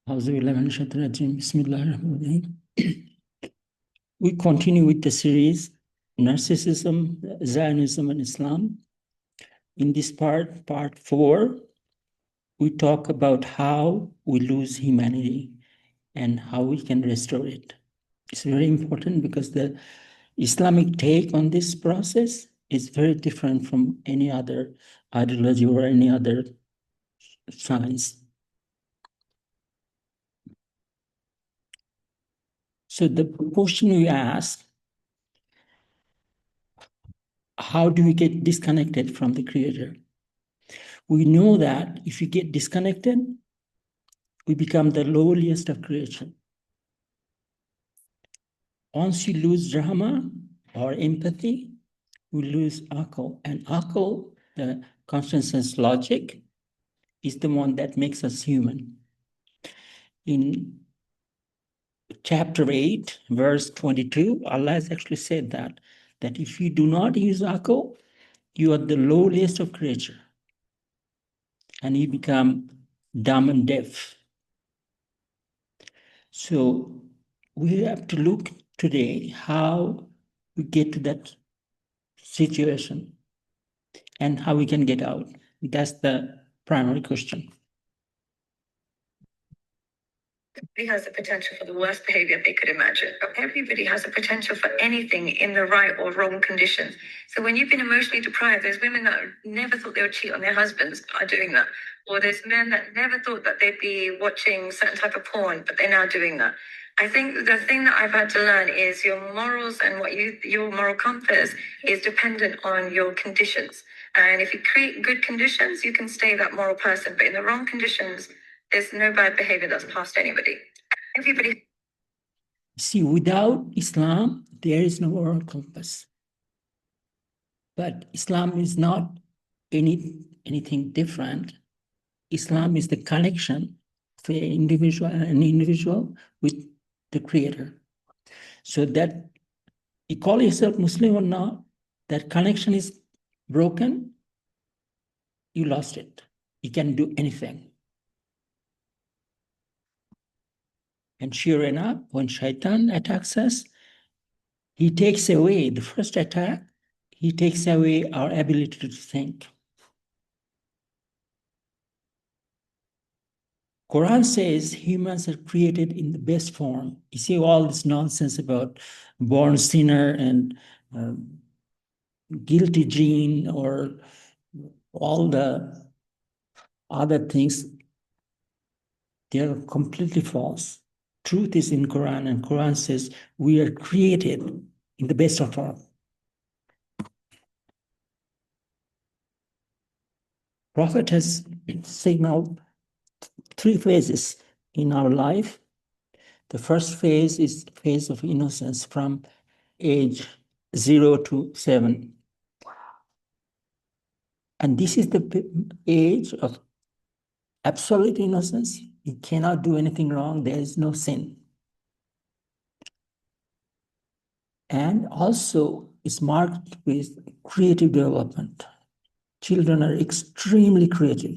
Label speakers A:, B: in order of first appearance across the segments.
A: Bismillahirrahmanirrahim. We continue with the series, Narcissism, Zionism and Islam. In this part 4, we talk about how we lose humanity and how we can restore it. It's very important because the Islamic take on this process is very different from any other ideology or any other science. So the question we ask, how do we get disconnected from the Creator? We know that if we get disconnected, we become the lowliest of creation. Once you lose rahma or empathy, we lose akal. And akal, the conscious sense logic, is the one that makes us human. In chapter 8, verse 22, Allah has actually said that if you do not use akal, you are the lowliest of creature. And you become dumb and deaf. So we have to look today how we get to that situation and how we can get out. That's the primary question.
B: Everybody has the potential for the worst behavior they could imagine. Everybody has the potential for anything in the right or wrong conditions. So when you've been emotionally deprived, there's women that never thought they would cheat on their husbands are doing that. Or there's men that never thought that they'd be watching certain type of porn, but they're now doing that. I think the thing that I've had to learn is your morals and your moral compass is dependent on your conditions. And if you create good conditions, you can stay that moral person. But in the wrong conditions, there's no bad behavior that's past anybody. Everybody.
A: See, without Islam, there is no moral compass. But Islam is not anything different. Islam is the connection of an individual with the Creator. So that you call yourself Muslim or not, that connection is broken, you lost it. You can't do anything. And sure enough, when Shaitan attacks us, he takes away, the first attack, he takes away our ability to think. Quran says humans are created in the best form. You see all this nonsense about born sinner and guilty gene or all the other things, they're completely false. Truth is in Quran, and Quran says we are created in the best of form. Prophet has signaled 3 phases in our life. The first phase is phase of innocence from age 0 to 7. And this is the age of absolute innocence. You cannot do anything wrong. There is no sin. And also it's marked with creative development. Children are extremely creative.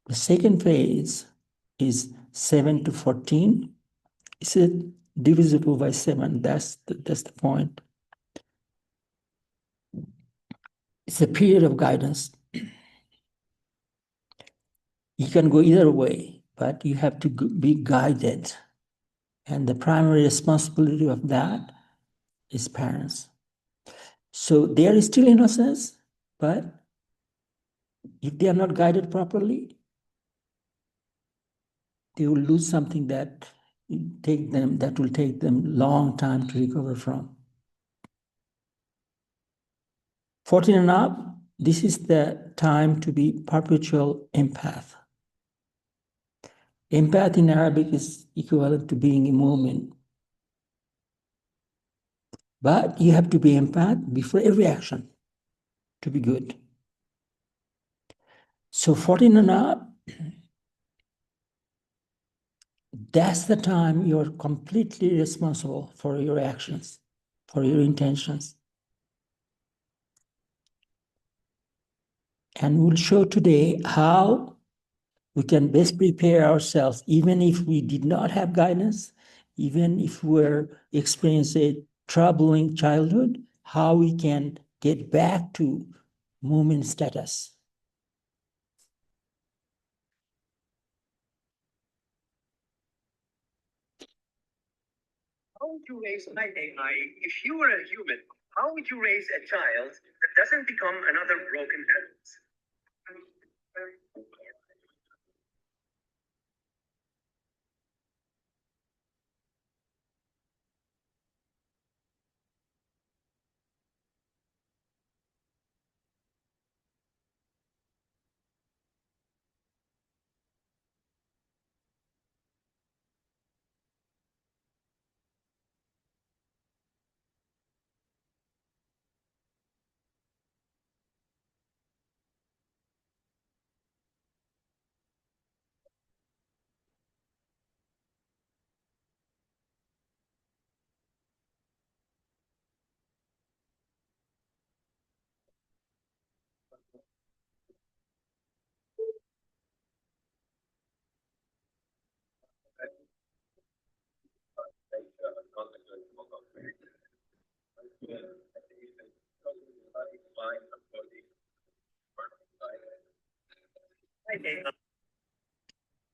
A: The second phase is 7 to 14. It's divisible by 7. That's the point. It's a period of guidance. You can go either way, but you have to be guided. And the primary responsibility of that is parents. So there is still innocence, but if they are not guided properly, they will lose something that will take them long time to recover from. 14 and up, this is the time to be perpetual empath. Empath in Arabic is equivalent to being a mu'min. But you have to be empath before every action to be good. So 14 and up, that's the time you're completely responsible for your actions, for your intentions. And we'll show today how we can best prepare ourselves, even if we did not have guidance, even if we're experiencing a troubling childhood, how we can get back to movement status.
C: How would you raise, if you were a human, how would you raise a child that doesn't become another broken adult?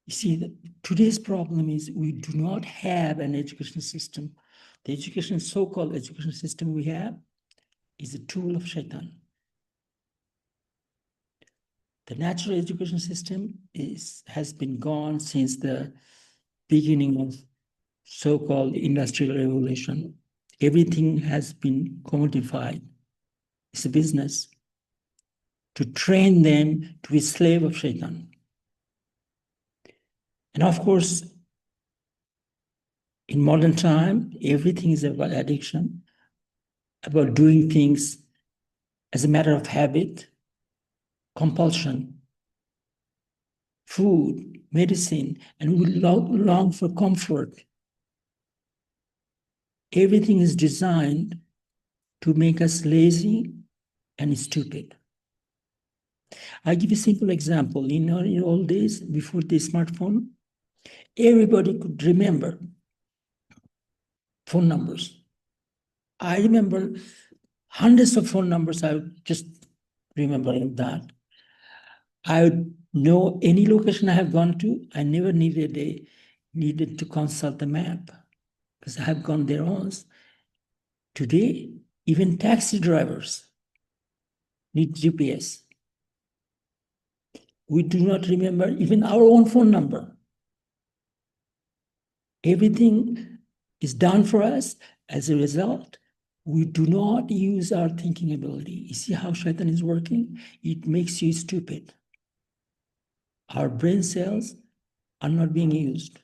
A: You see, today's problem is we do not have an education system. The education, so-called education system we have is a tool of shaitan. The natural education system has been gone since the beginning of so-called industrial revolution. Everything has been commodified. It's a business to train them to be slave of shaitan. And of course, in modern time, everything is about addiction, about doing things as a matter of habit, compulsion, food, medicine, and we long for comfort. Everything is designed to make us lazy and stupid. I'll give you a simple example. In old days, before the smartphone, everybody could remember phone numbers. I remember hundreds of phone numbers. I would just remember that. I would know any location I have gone to. I never needed to consult the map because I have gone there once. Today, even taxi drivers need GPS. We do not remember even our own phone number. Everything is done for us. As a result, we do not use our thinking ability. You see how shaitan is working? It makes you stupid. Our brain cells are not being used.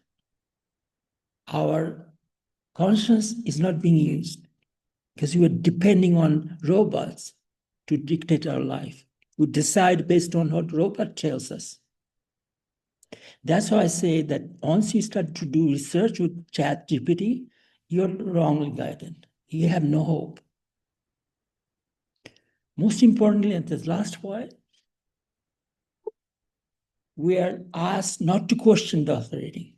A: Our conscience is not being used because we are depending on robots to dictate our life. We decide based on what robot tells us. That's why I say that once you start to do research with ChatGPT, you're wrongly guided. You have no hope. Most importantly, at the last point, we are asked not to question the authority.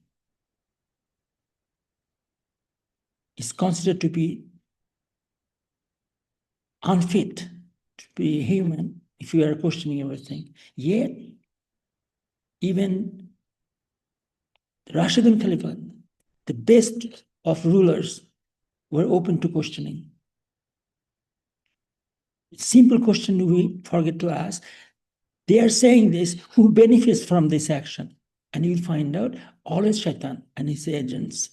A: It's considered to be unfit to be human if you are questioning everything. Yet, even the Rashidun Caliphate, the best of rulers, were open to questioning. Simple question we forget to ask. They are saying this, who benefits from this action? And you'll find out always Shaitan and his agents.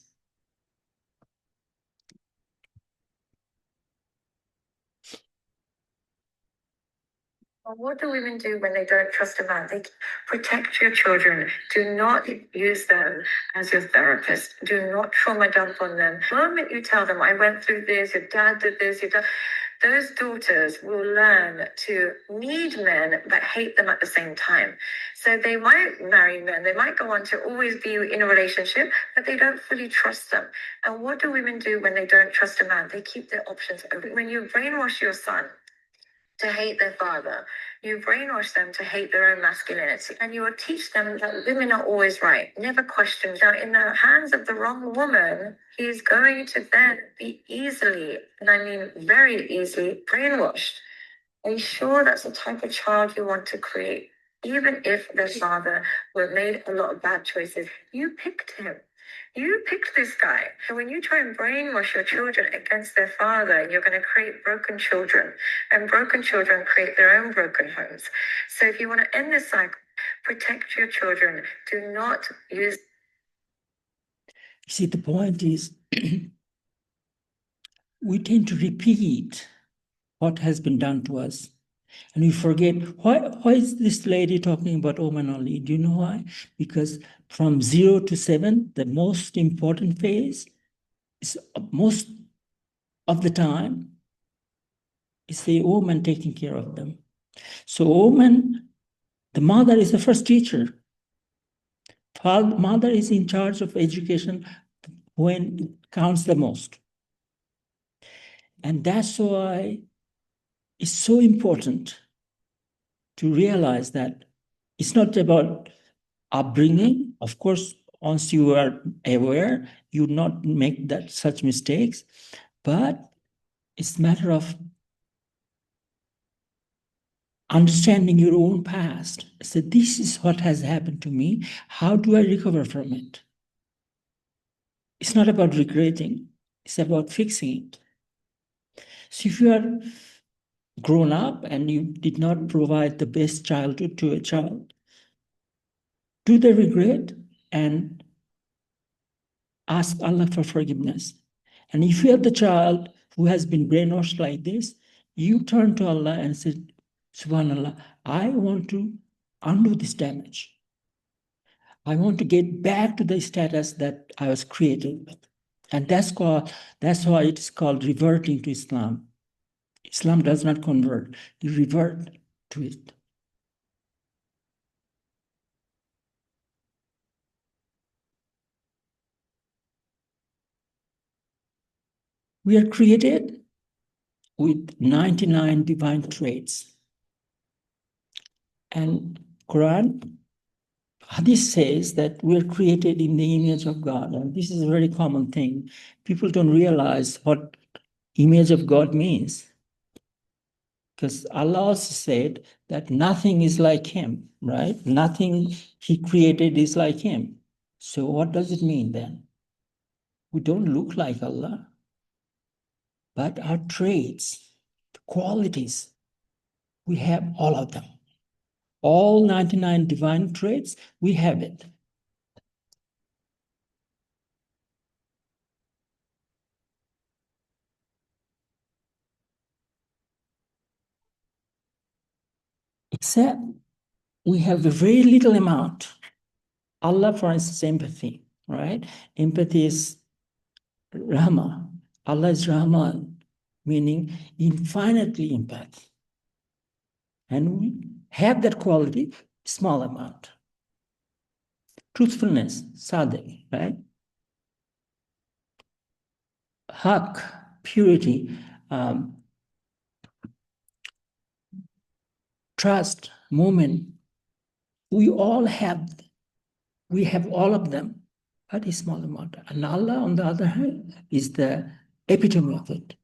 B: Well, what do women do when they don't trust a man? They protect your children. Do not use them as your therapist. Do not trauma dump on them. The moment you tell them, I went through this, your dad did this, those daughters will learn to need men but hate them at the same time. So they might marry men, they might go on to always be in a relationship, but they don't fully trust them. And what do women do when they don't trust a man? They keep their options open. When you brainwash your son, to hate their father. You brainwash them to hate their own masculinity. And you will teach them that women are always right, never question. Now, in the hands of the wrong woman, he is going to then be easily, and I mean very easily, brainwashed. Are you sure that's the type of child you want to create? Even if their father made a lot of bad choices, you picked him. You picked this guy. So when you try and brainwash your children against their father, you're going to create broken children. And broken children create their own broken homes. So if you want to end this cycle, protect your children. Do not use.
A: See, the point is, we tend to repeat what has been done to us. And we forget, why is this lady talking about women only? Do you know why? Because from 0 to 7, the most important phase is most of the time is the woman taking care of them. So woman, the mother is the first teacher. Mother is in charge of education when it counts the most. And that's why it's so important to realize that it's not about upbringing. Of course, once you are aware, you not make that such mistakes, but it's a matter of understanding your own past. So this is what has happened to me. How do I recover from it? It's not about regretting. It's about fixing it. So if you are grown up and you did not provide the best childhood to a child, do the regret and ask Allah for forgiveness. And if you have the child who has been brainwashed like this, you turn to Allah and say, Subhanallah, I want to undo this damage. I want to get back to the status that I was created with. And that's why it is called reverting to Islam. Islam does not convert, you revert to it. We are created with 99 divine traits. And Quran, Hadith says that we are created in the image of God. And this is a very common thing. People don't realize what image of God means. Because Allah also said that nothing is like him, right? Nothing he created is like him. So what does it mean then? We don't look like Allah, but our traits, qualities, we have all of them. All 99 divine traits, we have it. Except we have a very little amount. Allah, for instance, empathy, right? Empathy is Rahma. Allah is Rahman, meaning infinitely empathy. And we have that quality, small amount. Truthfulness, Sadiq, right? Haq, purity, trust, moment. We have all of them, but a small amount. And Allah, on the other hand, is the epitome of it.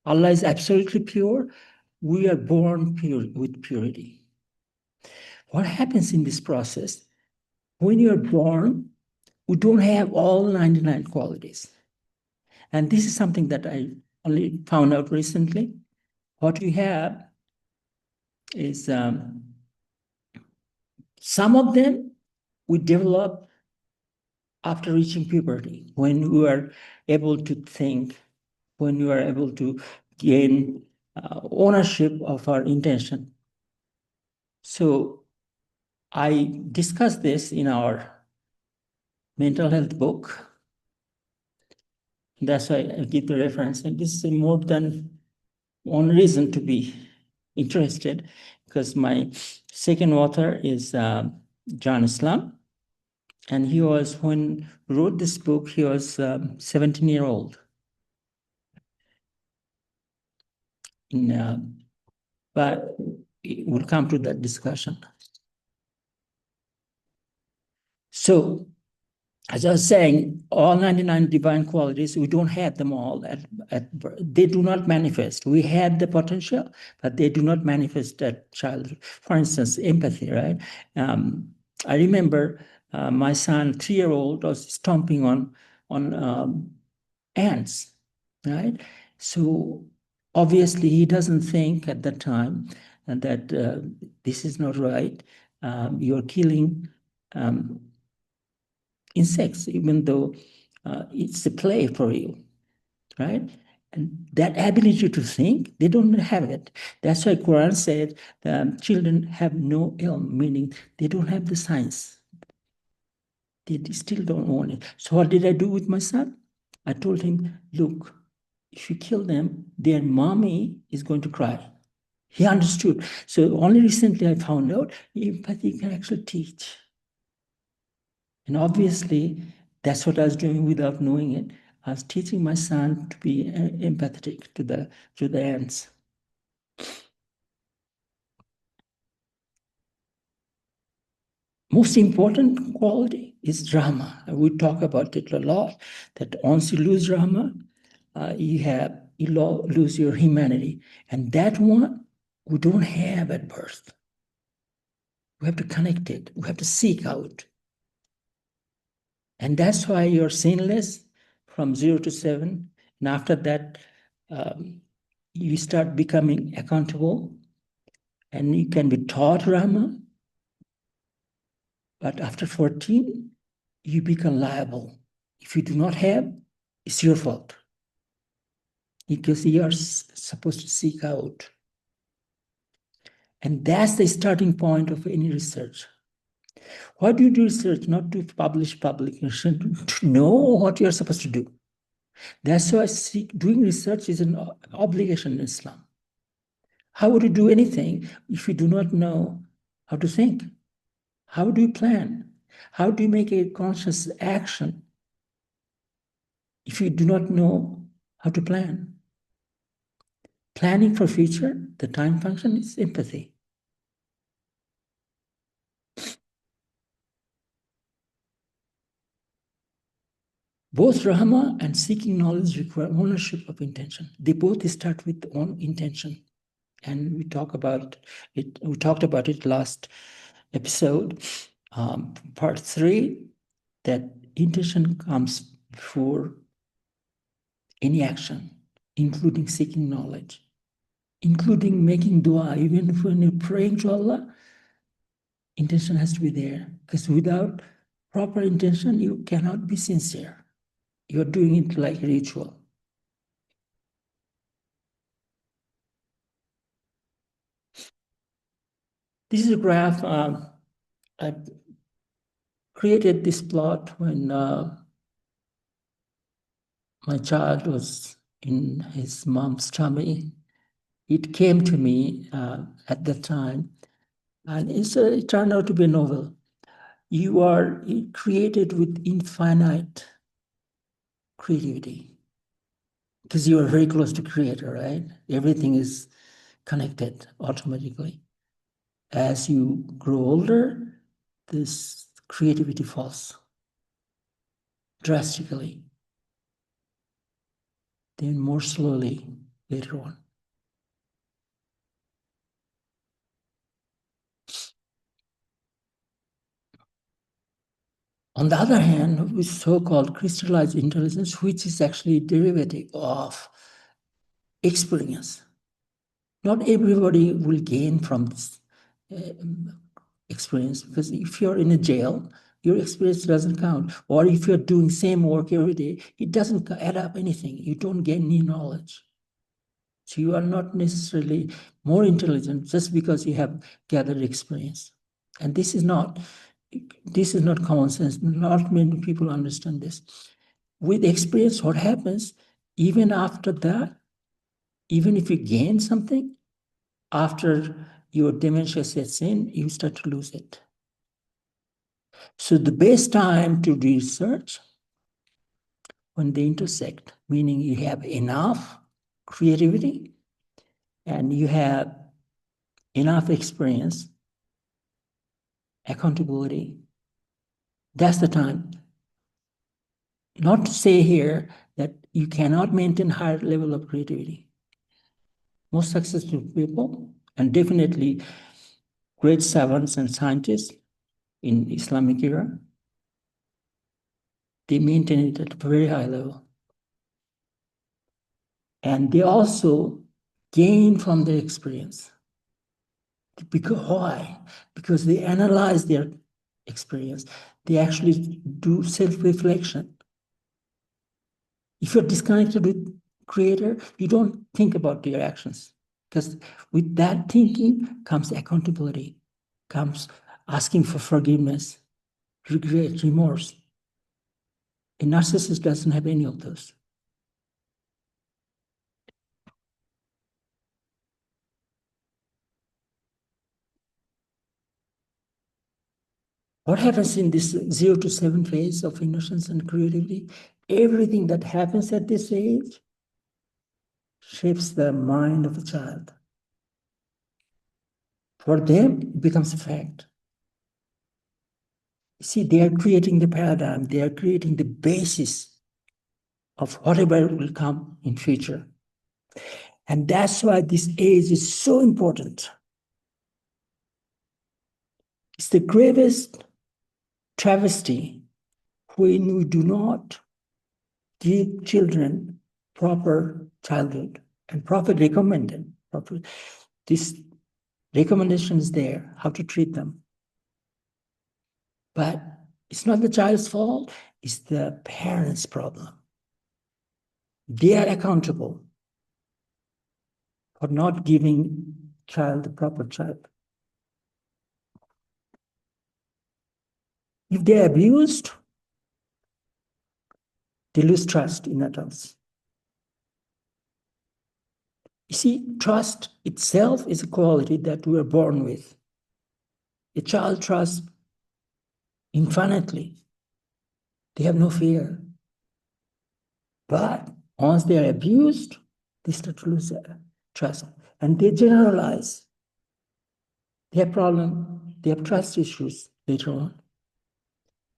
A: Allah is absolutely pure. We are born pure with purity. What happens in this process? When you're born, we don't have all 99 qualities. And this is something that I only found out recently. What we have is some of them we develop after reaching puberty, when we are able to think, when we are able to gain ownership of our intention. So I discussed this in our mental health book. That's why I give the reference. And this is more than one reason to be interested, because my second author is John Islam. And he was, when he wrote this book, he was 17-year-old. But we'll come to that discussion. So, as I was saying, all 99 divine qualities, we don't have them all at birth. They do not manifest. We had the potential, but they do not manifest at childhood. For instance, empathy, right? I remember my son, 3-year-old, was stomping on ants, right? So obviously he doesn't think at that time that this is not right. You're killing insects, even though it's a play for you, right? And that ability to think, they don't have it. That's why Quran said children have no ilm, meaning they don't have the science. They still don't own it. So what did I do with my son? I told him, look, if you kill them, their mommy is going to cry. He understood. So only recently I found out empathy can actually teach. And obviously, that's what I was doing without knowing it. I was teaching my son to be empathetic to the ants. Most important quality is drama. We talk about it a lot, that once you lose drama, you lose your humanity. And that one, we don't have at birth. We have to connect it. We have to seek out. And that's why you're sinless from 0 to 7. And after that, you start becoming accountable. And you can be taught Rama. But after 14, you become liable. If you do not have, it's your fault. Because you are supposed to seek out. And that's the starting point of any research. Why do you do research? Not to publish publication, to know what you're supposed to do. That's why doing research is an obligation in Islam. How would you do anything if you do not know how to think? How do you plan? How do you make a conscious action if you do not know how to plan? Planning for future, the time function is empathy. Both Rahma and seeking knowledge require ownership of intention. They both start with own intention. And we talked about it last episode, part 3, that intention comes before any action, including seeking knowledge, including making dua. Even when you're praying to Allah, intention has to be there, because without proper intention, you cannot be sincere. You're doing it like a ritual. This is a graph. I created this plot when my child was in his mom's tummy. It came to me at that time, and it turned out to be a novel. You are created with infinite creativity because you are very close to Creator, right? Everything is connected automatically. As you grow older, this creativity falls drastically. Then more slowly later on. On the other hand, with so-called crystallized intelligence, which is actually a derivative of experience. Not everybody will gain from this experience, because if you're in a jail, your experience doesn't count. Or if you're doing same work every day, it doesn't add up anything. You don't gain new knowledge. So you are not necessarily more intelligent just because you have gathered experience. And this is not common sense. Not many people understand this. With experience, what happens, even after that, even if you gain something, after your dementia sets in, you start to lose it. So the best time to research, when they intersect, meaning you have enough creativity and you have enough experience, accountability, that's the time. Not to say here that you cannot maintain higher level of creativity. Most successful people, and definitely great savants and scientists in Islamic era, they maintain it at a very high level. And they also gain from their experience. Because why? Because they analyze their experience. They actually do self-reflection. If you're disconnected with Creator, you don't think about your actions. Because with that thinking comes accountability, comes asking for forgiveness, regret, remorse. A narcissist doesn't have any of those. What happens in this 0 to 7 phase of innocence and creativity? Everything that happens at this age shapes the mind of a child. For them, it becomes a fact. See, they are creating the paradigm, they are creating the basis of whatever will come in future. And that's why this age is so important. It's the gravest travesty when we do not give children proper childhood and proper recommended. This recommendation is there, how to treat them. But it's not the child's fault, it's the parents' problem. They are accountable for not giving child the proper child. If they're abused, they lose trust in adults. You see, trust itself is a quality that we are born with. A child trusts infinitely. They have no fear. But once they are abused, they start to lose trust. And they generalize. They have problem, they have trust issues later on.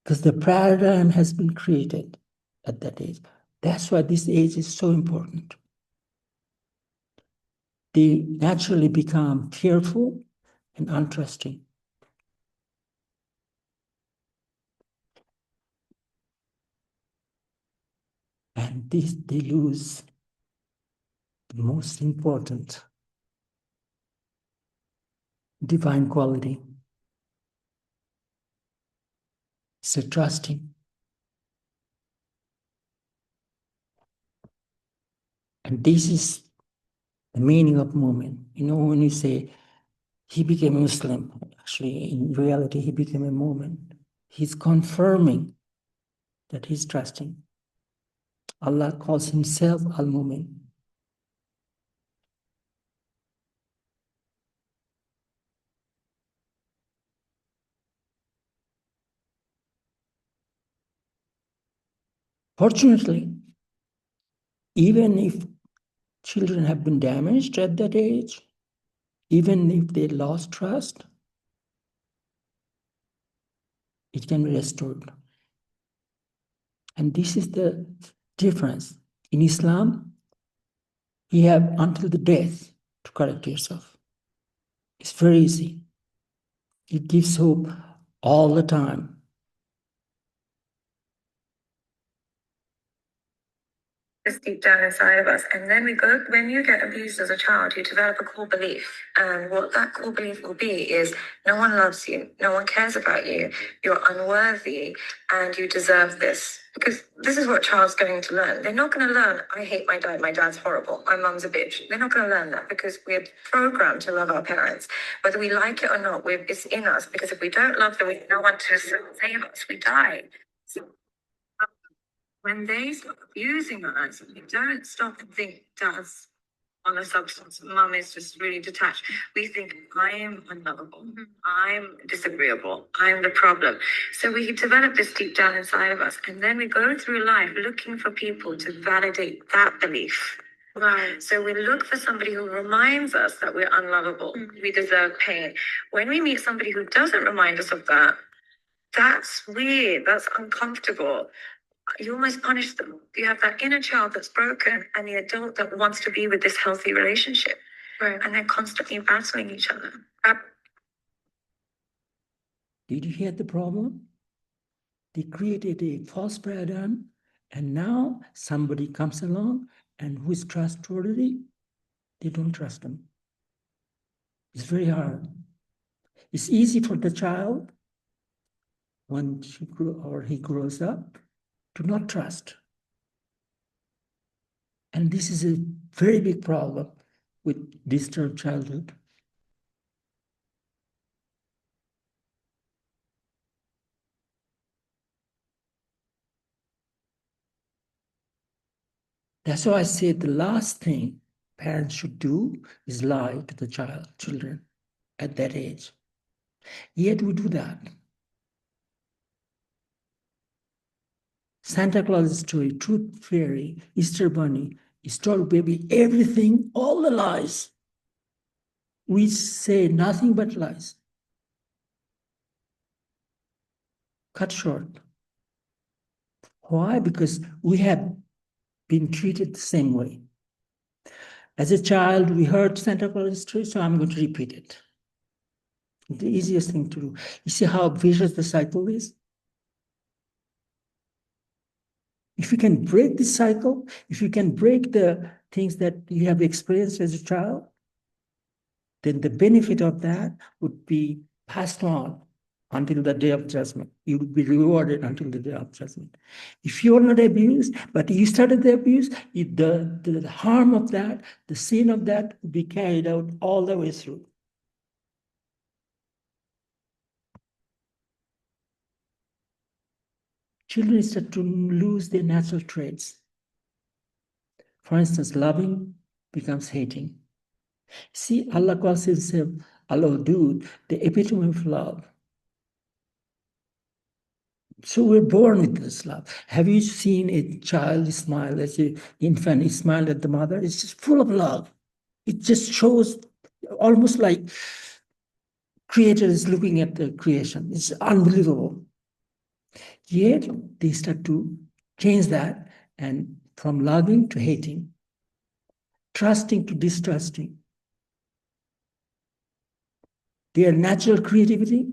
A: Because the paradigm has been created at that age. That's why this age is so important. They naturally become fearful and untrusting. And this, they lose the most important divine quality. It's a trusting. And this is the meaning of movement. You know, when you say he became a Muslim, actually, in reality, he became a movement. He's confirming that he's trusting. Allah calls himself Al-Mumin. Fortunately, even if children have been damaged at that age, even if they lost trust, it can be restored. And this is the difference. In Islam, you have until the death to correct yourself. It's very easy. It gives hope all the time.
B: It's deep down inside of us. And then we go, when you get abused as a child, you develop a core belief. And what that core belief will be is no one loves you, no one cares about you, you're unworthy, and you deserve this. Because this is what a child's going to learn. They're not going to learn, I hate my dad's horrible, my mum's a bitch. They're not going to learn that because we're programmed to love our parents. Whether we like it or not, it's in us. Because if we don't love them, we have no one to save us, we die. So when they stop abusing us, we don't stop and think dad's on a substance, mum is just really detached. We think I am unlovable, I'm disagreeable, I'm the problem. So we develop this deep down inside of us, and then we go through life looking for people to validate that belief. Right. So we look for somebody who reminds us that we're unlovable. We deserve pain. When we meet somebody who doesn't remind us of that, that's weird. That's uncomfortable. You almost punish them. You have that inner child that's broken and the adult that wants to be with this healthy relationship. Right. And they're constantly battling each other.
A: Did you hear the problem? They created a false paradigm, and now somebody comes along and who is trustworthy, they don't trust them. It's very hard. It's easy for the child when he grows up to not trust. And this is a very big problem with disturbed childhood. That's why I say the last thing parents should do is lie to the children at that age. Yet we do that. Santa Claus story, Truth Fairy, Easter Bunny, Easter Baby, everything, all the lies. We say nothing but lies. Cut short. Why? Because we have been treated the same way. As a child, we heard Santa Claus story, so I'm going to repeat it. The easiest thing to do. You see how vicious the cycle is? If you can break this cycle, if you can break the things that you have experienced as a child, then the benefit of that would be passed on until the day of judgment. You would be rewarded until the day of judgment. If you are not abused, but you started the abuse, the harm of that, the sin of that would be carried out all the way through. Children start to lose their natural traits. For instance, loving becomes hating. See, Allah calls himself Al-Wadud, the epitome of love. So we're born with this love. Have you seen a child smile as an infant smile at the mother? It's just full of love. It just shows almost like creator is looking at the creation. It's unbelievable. Yet they start to change that, and from loving to hating, trusting to distrusting. Their natural creativity,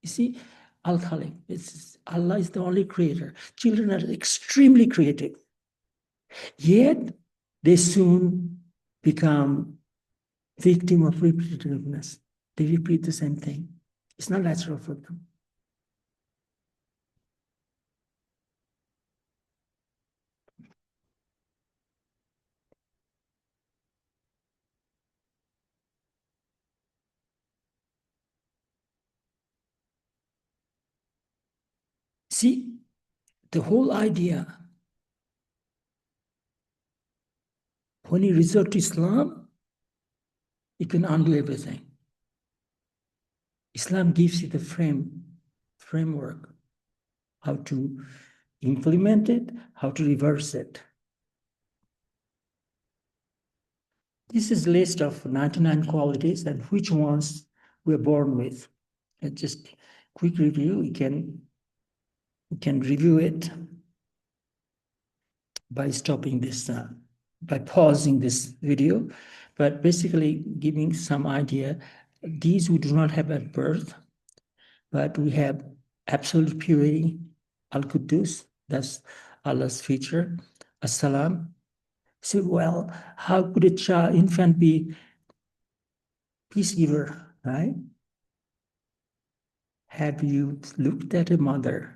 A: you see, Al-Khaliq, Allah is the only creator. Children are extremely creative. Yet they soon become victim of repetitiveness. They repeat the same thing. It's not natural for them. See, the whole idea, when you resort to Islam, you can undo everything. Islam gives you the framework, how to implement it, how to reverse it. This is a list of 99 qualities and which ones we're born with. And just quick review, you can review it by stopping this, by pausing this video, but basically giving some idea. These we do not have at birth, but we have absolute purity, Al-Quddus, that's Allah's feature, As-Salam. So, well, how could a child, infant be peace giver, right? Have you looked at a mother?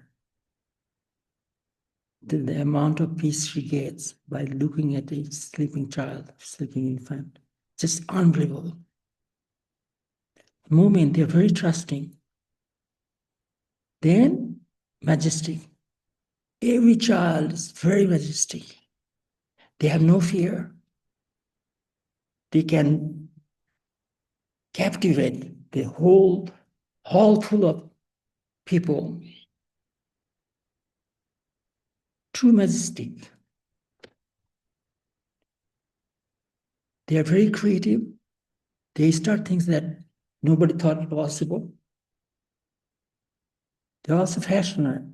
A: The amount of peace she gets by looking at a sleeping child, sleeping infant, just unbelievable. Moment, they're very trusting. Then, majestic. Every child is very majestic. They have no fear. They can captivate the whole hall full of people. True majestic. They are very creative. They start things that nobody thought possible. They're also fashioner,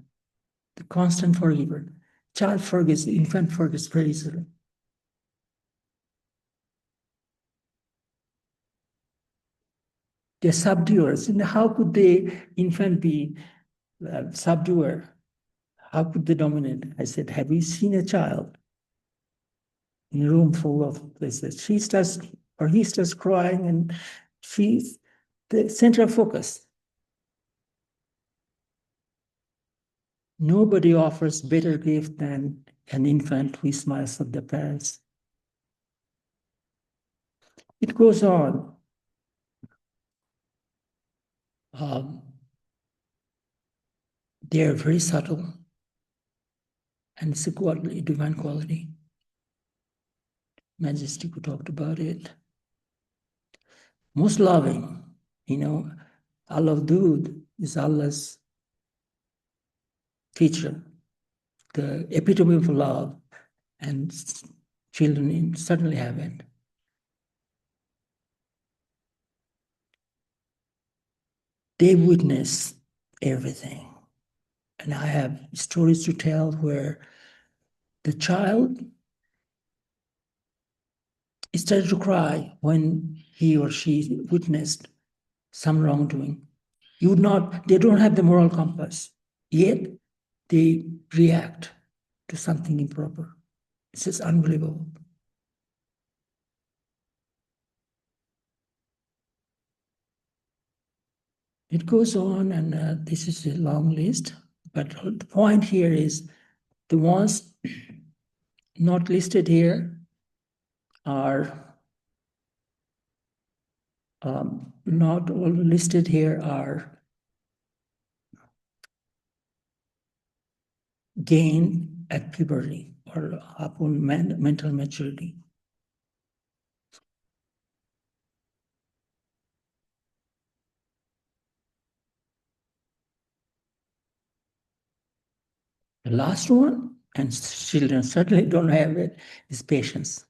A: the constant forgiver. Child forgets, infant forgets very easily. They're subduers. And how could the infant be subduer? How could they dominate? I said, have you seen a child in a room full of places? She starts, or he starts crying, and she's the center of focus. Nobody offers better gift than an infant who smiles at the parents. It goes on. They are very subtle, and it's a quality, divine quality. Majestic, we talked about it. Most loving, Allah Dud is Allah's feature, the epitome of love, and children certainly have it. They witness everything. And I have stories to tell where the child started to cry when he or she witnessed some wrongdoing. They don't have the moral compass, yet they react to something improper. It's just unbelievable. It goes on, and this is a long list, but the point here is the ones not listed here are not all listed here are gained at puberty or upon mental maturity. The last one, and children certainly don't have it, is patience.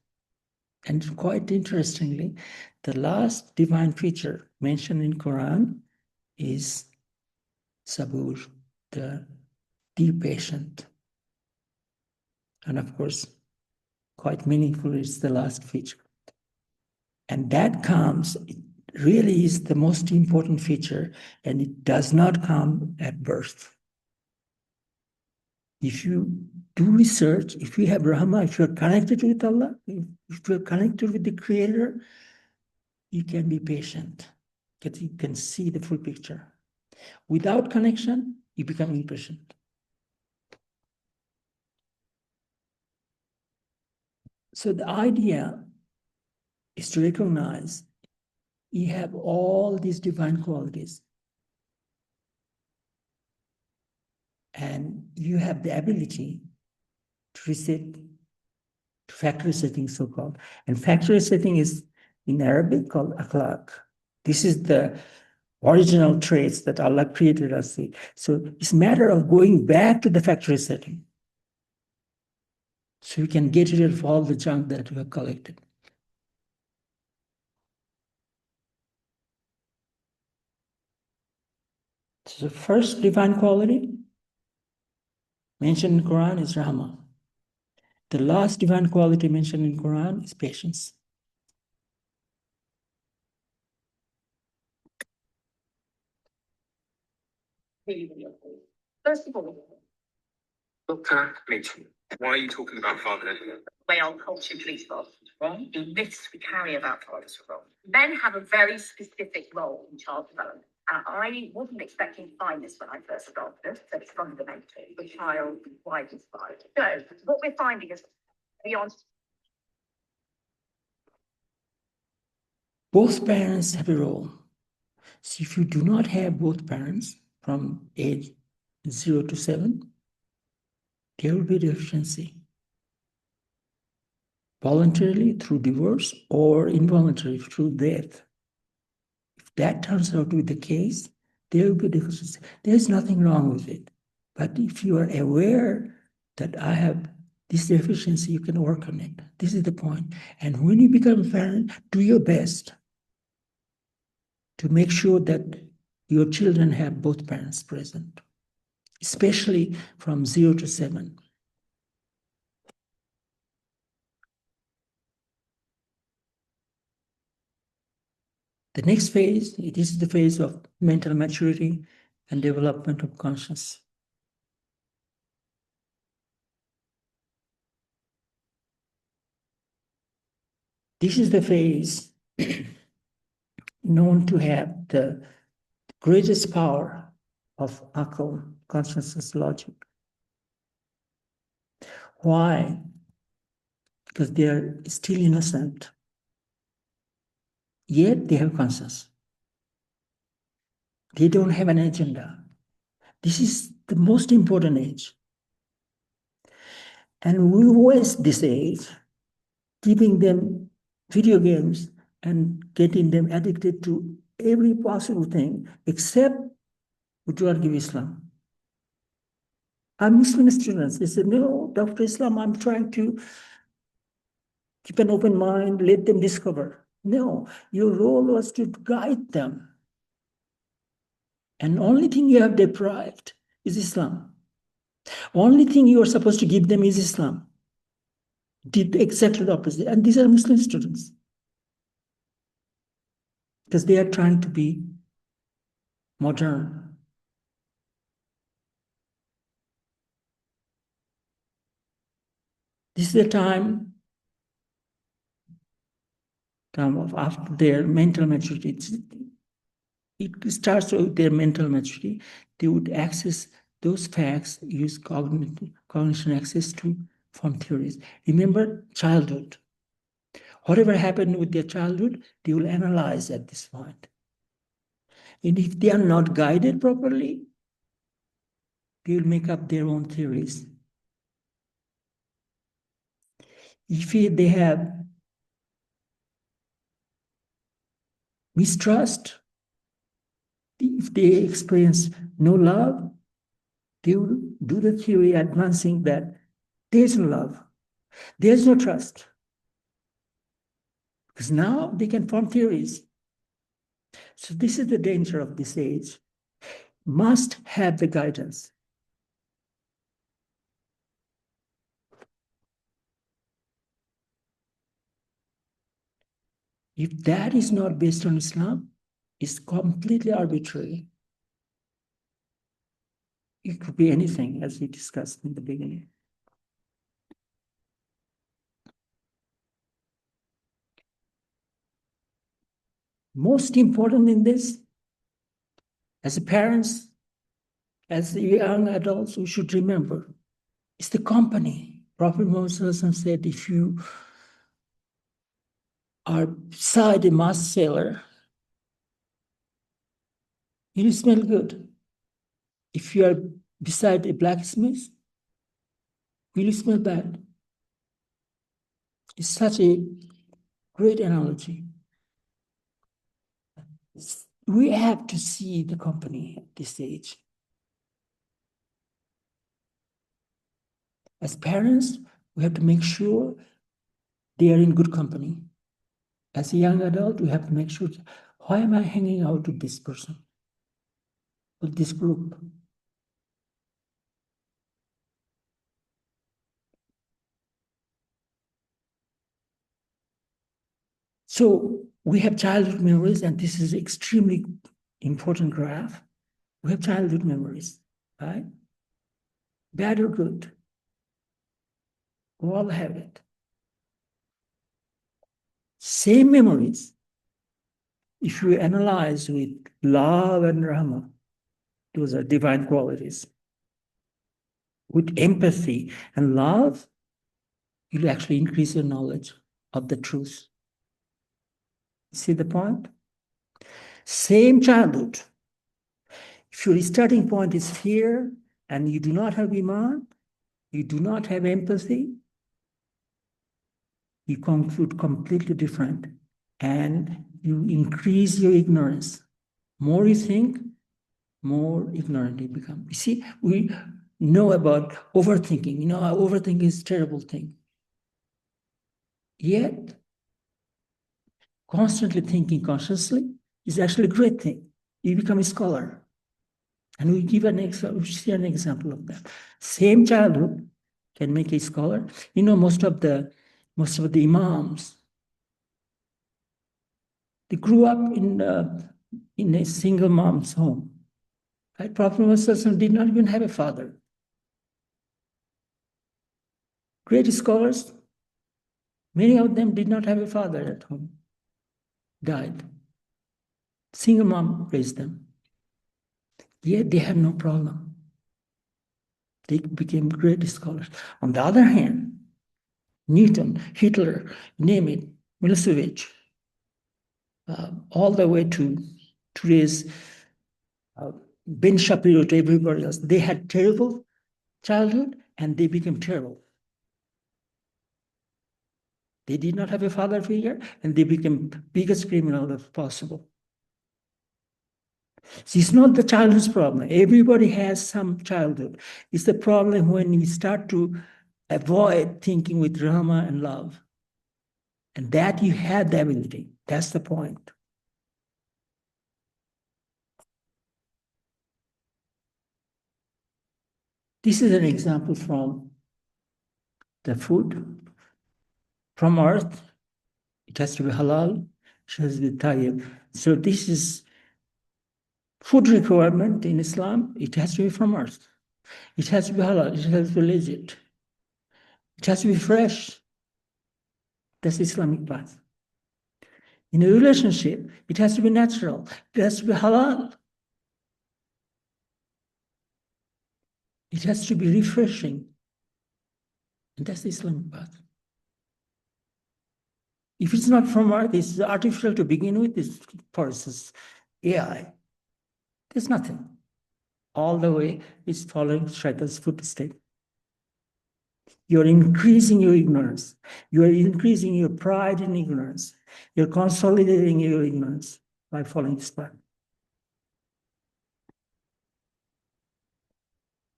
A: And quite interestingly, the last divine feature mentioned in Quran is sabur, the patient. And of course, quite meaningful is the last feature. And that comes, it really is the most important feature, and it does not come at birth. If you do research, if you have Rahma, if you're connected with Allah, if you're connected with the Creator, you can be patient because you can see the full picture. Without connection, you become impatient. So the idea is to recognize you have all these divine qualities, and you have the ability to reset, to factory setting, so-called. And factory setting is in Arabic called akhlaq. This is the original traits that Allah created us with. So it's a matter of going back to the factory setting so we can get rid of all the junk that we have collected. So the first divine quality mentioned in Quran is Rahma. The last divine quality mentioned in Quran is patience.
B: First of all,
C: Dr. Mitchell, why are you talking about fatherhood?
B: way our culture treats fathers wrong, the myths we carry about fathers are wrong. Men have a very specific role in child development. And I wasn't expecting to find this when I first started, so it's fundamental. The child wide inspired. So what we're finding is beyond.
A: Both parents have a role. So if you do not have both parents from age 0 to 7, there will be deficiency. Voluntarily through divorce or involuntarily through death. If that turns out to be the case, there will be deficiency. There's nothing wrong with it. But if you are aware that I have This deficiency, you can work on it. This is the point. And when you become a parent, do your best to make sure that your children have both parents present, especially from 0 to 7. The next phase, it is the phase of mental maturity and development of conscience. This is the phase known to have the greatest power of akal, consciousness, logic. Why? Because they are still innocent, yet they have conscience. They don't have an agenda. This is the most important age. And we waste this age giving them video games and getting them addicted to every possible thing except would you give Islam. I'm Muslim students. They said, no, Dr. Islam, I'm trying to keep an open mind, let them discover. No, your role was to guide them. And the only thing you have deprived is Islam. Only thing you are supposed to give them is Islam. Did exactly the opposite. And these are Muslim students. Because they are trying to be modern. This is the time of after their mental maturity. It starts with their mental maturity. They would access those facts, use cognition access to form theories. Remember childhood. Whatever happened with their childhood, they will analyze at this point. And if they are not guided properly, they will make up their own theories. If they have mistrust, if they experience no love, they will do the theory advancing that there's no love, there's no trust. Because now they can form theories. So this is the danger of this age. Must have the guidance. If that is not based on Islam, it's completely arbitrary. It could be anything, as we discussed in the beginning. Most important in this, as parents, as young adults, we should remember, it's the company. Prophet Muhammad said, if you are beside a mask seller, you smell good. If you are beside a blacksmith, will you smell bad? It's such a great analogy. We have to see the company at this stage. As parents, we have to make sure they are in good company. As a young adult, we have to make sure, why am I hanging out with this person, with this group? So we have childhood memories, and this is extremely important graph. We have childhood memories, right? Bad or good? We all have it. Same memories. If you analyze with love and rahmah, those are divine qualities. With empathy and love, you'll actually increase your knowledge of the truth. See the point? Same childhood. If your starting point is fear and you do not have Iman, you do not have empathy, you conclude completely different and you increase your ignorance. More you think, more ignorant you become. You see, know about overthinking. You know, overthinking is a terrible thing. Yet, constantly thinking consciously is actually a great thing. You become a scholar. And we give an example, we see an example of that. Same childhood can make a scholar. You know, most of the imams, they grew up in a single mom's home. Right? Prophet Muhammad did not even have a father. Great scholars, many of them did not have a father at home, died. Single mom raised them. Yet they had no problem. They became great scholars. On the other hand, Newton, Hitler, name it, Milosevic, all the way to today's Ben Shapiro, to everybody else, they had terrible childhood and they became terrible. They did not have a father figure and they became biggest criminal as possible. So it's not the childhood's problem. Everybody has some childhood. It's the problem when we start to avoid thinking with drama and love. And that you have the ability. That's the point. This is an example from the food. From earth, it has to be halal, it has to be tayyib. So this is food requirement in Islam, it has to be from earth. It has to be halal, it has to be legit. It has to be fresh. That's Islamic path. In a relationship, it has to be natural. It has to be halal. It has to be refreshing. And that's the Islamic path. If it's not from earth, it's artificial to begin with, it's process, AI. There's nothing. All the way it's following Shaitan's footstep. You're increasing your ignorance. You're increasing your pride in ignorance. You're consolidating your ignorance by following this path.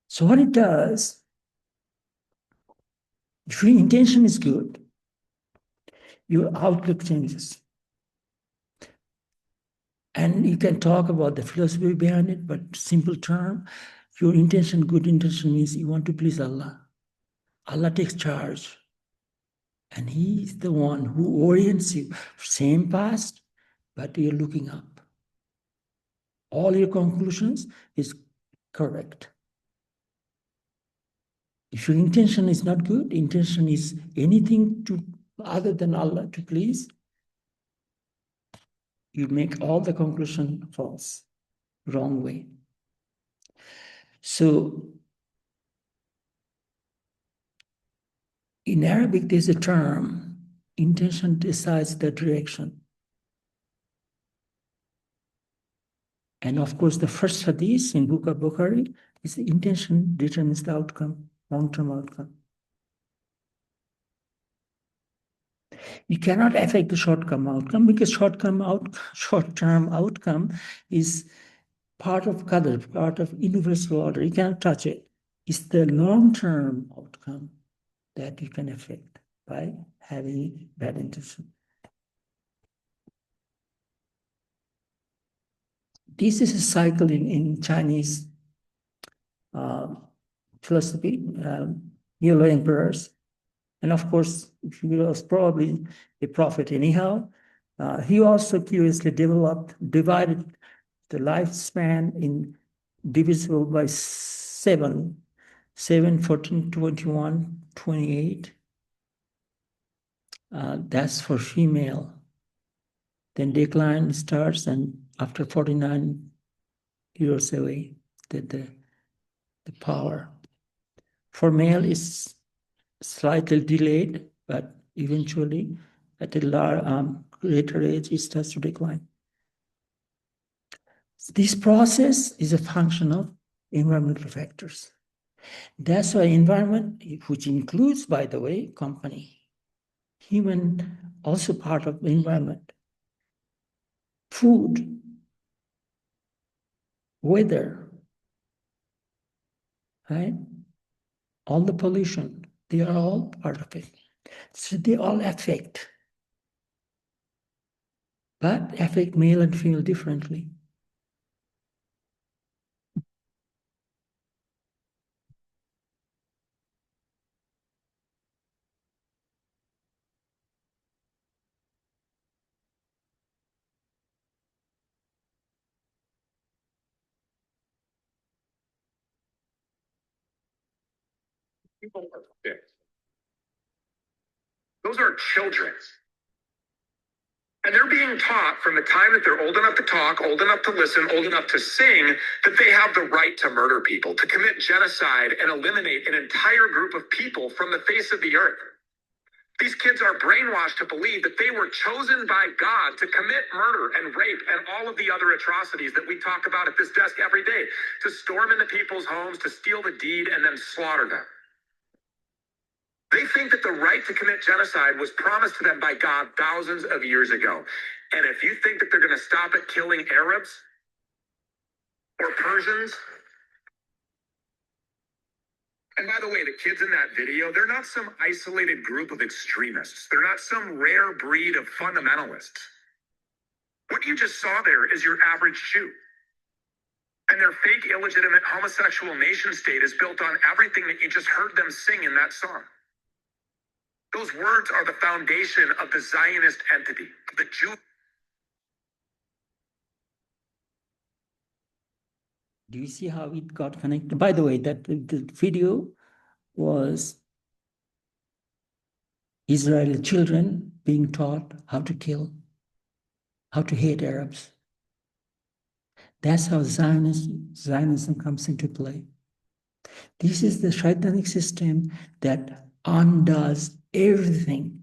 A: So what it does, if your intention is good, your outlook changes. And you can talk about the philosophy behind it, but simple term, your intention, good intention means you want to please Allah. Allah takes charge. And He's the one who orients you. Same past, but you're looking up. All your conclusions is correct. If your intention is not good, intention is anything to other than Allah to please, you make all the conclusion false, wrong way. So in Arabic, there's a term, intention decides the direction. And of course, the first hadith in Book of Bukhari is the intention determines the outcome, long-term outcome. You cannot affect the short-term outcome because short-term outcome is part of qadr, part of universal order. You cannot touch it. It's the long-term outcome that you can affect by having bad intention. This is a cycle in Chinese philosophy, yellow emperors. And of course, he was probably a prophet anyhow. He also curiously divided the lifespan in divisible by 7, 14, 21, 28. That's for female. Then decline starts, and after 49 years away, the power. For male is slightly delayed, but eventually at a greater age, it starts to decline. This process is a function of environmental factors. That's why environment, which includes, by the way, company, human, also part of the environment, food, weather, right? all the pollution, they are all part of it. So they all affect, but affect male and female differently.
C: People are fixed. Those are children. And they're being taught from the time that they're old enough to talk, old enough to listen, old enough to sing, that they have the right to murder people, to commit genocide and eliminate an entire group of people from the face of the earth. These kids are brainwashed to believe that they were chosen by God to commit murder and rape and all of the other atrocities that we talk about at this desk every day, to storm into people's homes, to steal the deed, and then slaughter them. They think that the right to commit genocide was promised to them by God thousands of years ago. And if you think that they're going to stop at killing Arabs or Persians, and by the way, the kids in that video, they're not some isolated group of extremists. They're not some rare breed of fundamentalists. What you just saw there is your average Jew. And their fake, illegitimate homosexual nation state is built on everything that you just heard them sing in that song. Those words are the foundation of the Zionist entity, the Jew.
A: Do you see how it got connected? By the way, that the video was Israeli children being taught how to kill, how to hate Arabs. That's how Zionism comes into play. This is the shaitanic system that undoes everything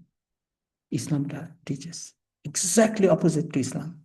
A: Islam teaches. Exactly opposite to Islam.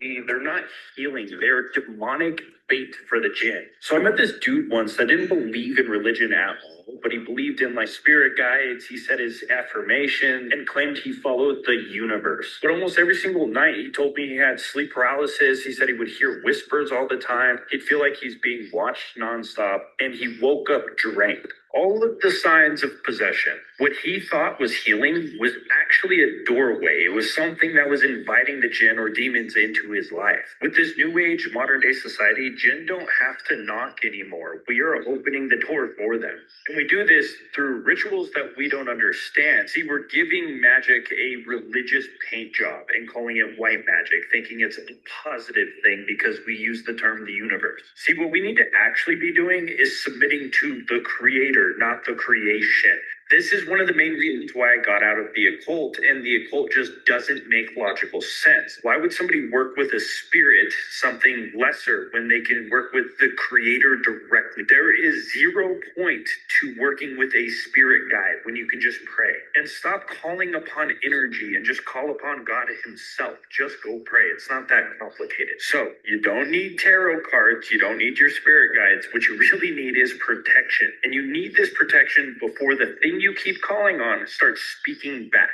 D: They're not healing. They're demonic bait for the jinn. So I met this dude once that didn't believe in religion at all, but he believed in like spirit guides. He said his affirmation and claimed he followed the universe. But almost every single night, he told me he had sleep paralysis. He said he would hear whispers all the time. He'd feel like he's being watched nonstop, and he woke up drained. All of the signs of possession. What he thought was healing was actually a doorway. It was something that was inviting the jinn or demons into his life. With this new age, modern day society, jinn don't have to knock anymore. We are opening the door for them. And we do this through rituals that we don't understand. See, we're giving magic a religious paint job and calling it white magic, thinking it's a positive thing because we use the term the universe. See, what we need to actually be doing is submitting to the creator, not the creation. This is one of the main reasons why I got out of the occult, and the occult just doesn't make logical sense. Why would somebody work with a spirit, something lesser, when they can work with the creator directly? There is 0 point to working with a spirit guide when you can just pray. And stop calling upon energy and just call upon God himself. Just go pray. It's not that complicated. So you don't need tarot cards. You don't need your spirit guides. What you really need is protection. And you need this protection before the thing you keep calling on starts speaking back.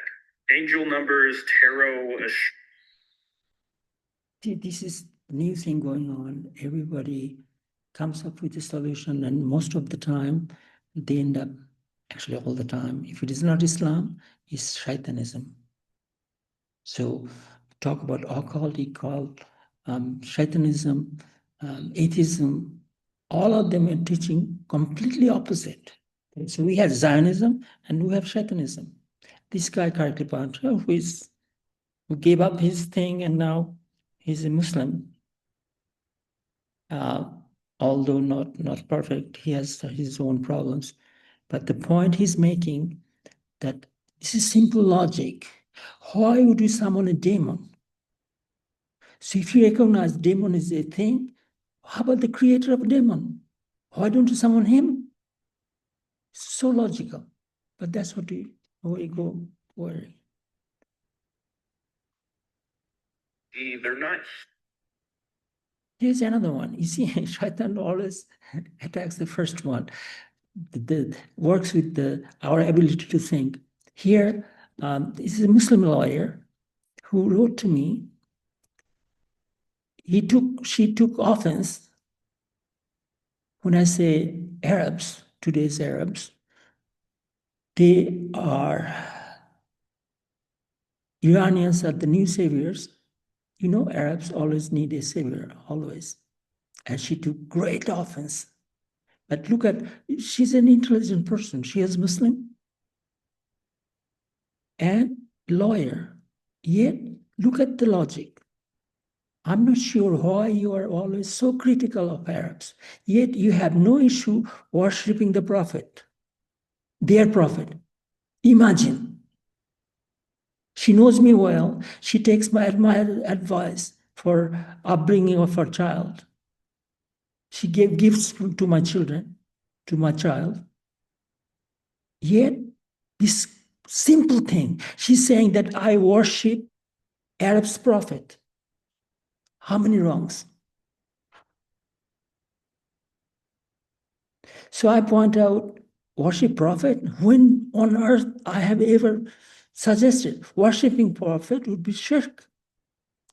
D: Angel numbers, tarot.
A: This is new thing going on. Everybody comes up with a solution, and most of the time they end up, actually all the time, if it is not Islam, it's shaitanism. So talk about occultic cult, shaitanism, atheism, all of them are teaching completely opposite. So we have Zionism and we have shaitanism. This guy, who gave up his thing and now he's a Muslim. Although not perfect, he has his own problems. But the point he's making that this is simple logic. Why would you summon a demon? So if you recognize demon is a thing, how about the creator of a demon? Why don't you summon him? So logical, but that's what we go worry.
D: They're not.
A: Here's another one. You see, Shaitan always attacks the first one. That works with our ability to think. Here, this is a Muslim lawyer who wrote to me, she took offense when I say Arabs, today's Arabs, they are, Iranians are the new saviors. You know, Arabs always need a savior, always. And she took great offense. But look at, she's an intelligent person. She is Muslim and lawyer. Yet, look at the logic. I'm not sure why you are always so critical of Arabs. Yet you have no issue worshipping the prophet, their prophet. Imagine. She knows me well. She takes my advice for upbringing of her child. She gave gifts to my children, to my child. Yet, this simple thing, she's saying that I worship Arab's prophet. How many wrongs? So I point out, worship prophet, when on earth I have ever suggested worshiping prophet would be shirk.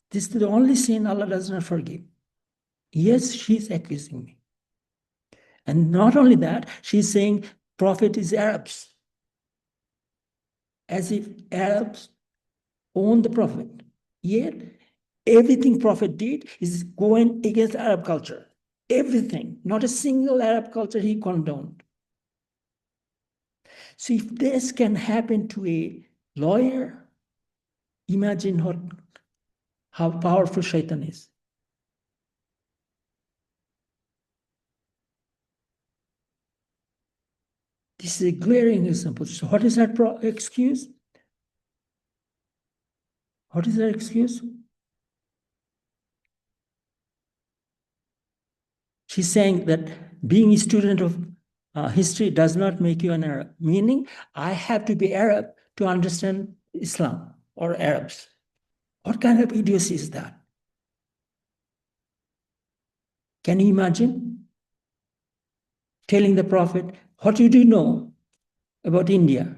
A: This is the only sin Allah does not forgive. Yes, she's accusing me. And not only that, she's saying prophet is Arabs. As if Arabs own the prophet. Yet, everything prophet did is going against Arab culture. Everything. Not a single Arab culture he condoned. So if this can happen to a lawyer, imagine how powerful Shaitan is. This is a glaring example. So what is that excuse? What is that excuse? She's saying that being a student of history does not make you an Arab, meaning I have to be Arab to understand Islam or Arabs. What kind of idiocy is that? Can you imagine telling the prophet, what do you know about India?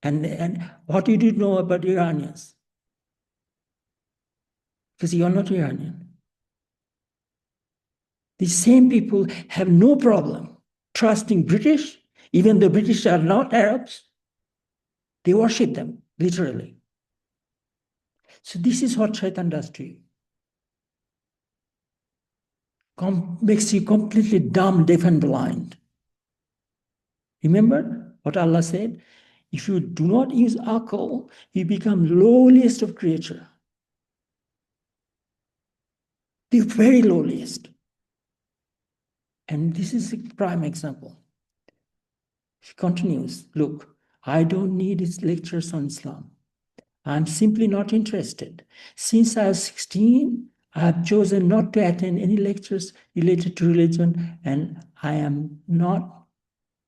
A: And what do you know about Iranians? Because you're not Iranian. These same people have no problem trusting British, even though British are not Arabs. They worship them, literally. So this is what Shaitan does to you. Makes you completely dumb, deaf, and blind. Remember what Allah said? If you do not use akal, you become lowliest of creature. The very lowliest. And this is a prime example. She continues, look, I don't need his lectures on Islam. I'm simply not interested. Since I was 16, I have chosen not to attend any lectures related to religion, and I am not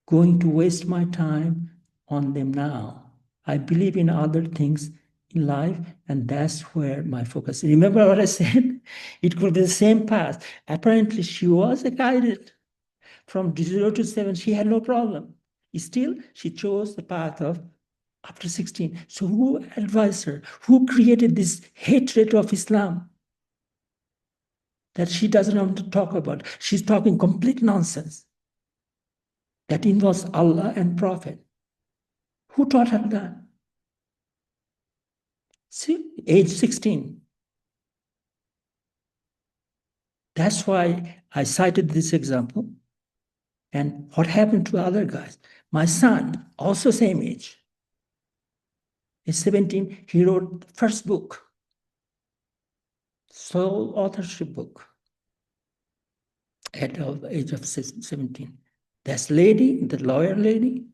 A: going to waste my time on them now. I believe in other things in life, and that's where my focus is. Remember what I said? It could be the same path. Apparently, she was guided from 0 to 7. She had no problem. Still, she chose the path of after 16. So who advised her? Who created this hatred of Islam that she doesn't want to talk about? She's talking complete nonsense that involves Allah and Prophet. Who taught her that? See, age 16. That's why I cited this example. And what happened to other guys? My son, also same age, is 17. He wrote the first book, sole authorship book, at the age of 17. This lady, the lawyer lady,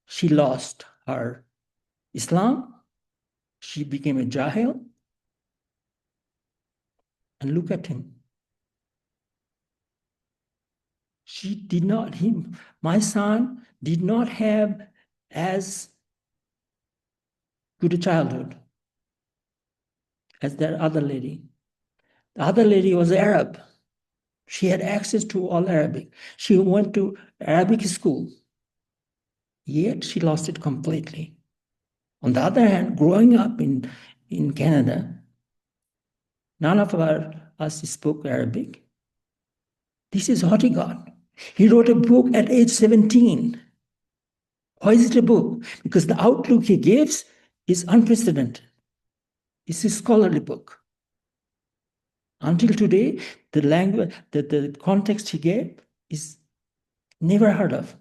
A: she lost her Islam. She became a jahil. And look at him. My son did not have as good a childhood as that other lady. The other lady was Arab. She had access to all Arabic. She went to Arabic school, yet she lost it completely. On the other hand, growing up in in Canada, none of us spoke Arabic. This is what he got. He wrote a book at age 17. Why is it a book? Because the outlook he gives is unprecedented. It's a scholarly book. Until today, the language, the context he gave is never heard of.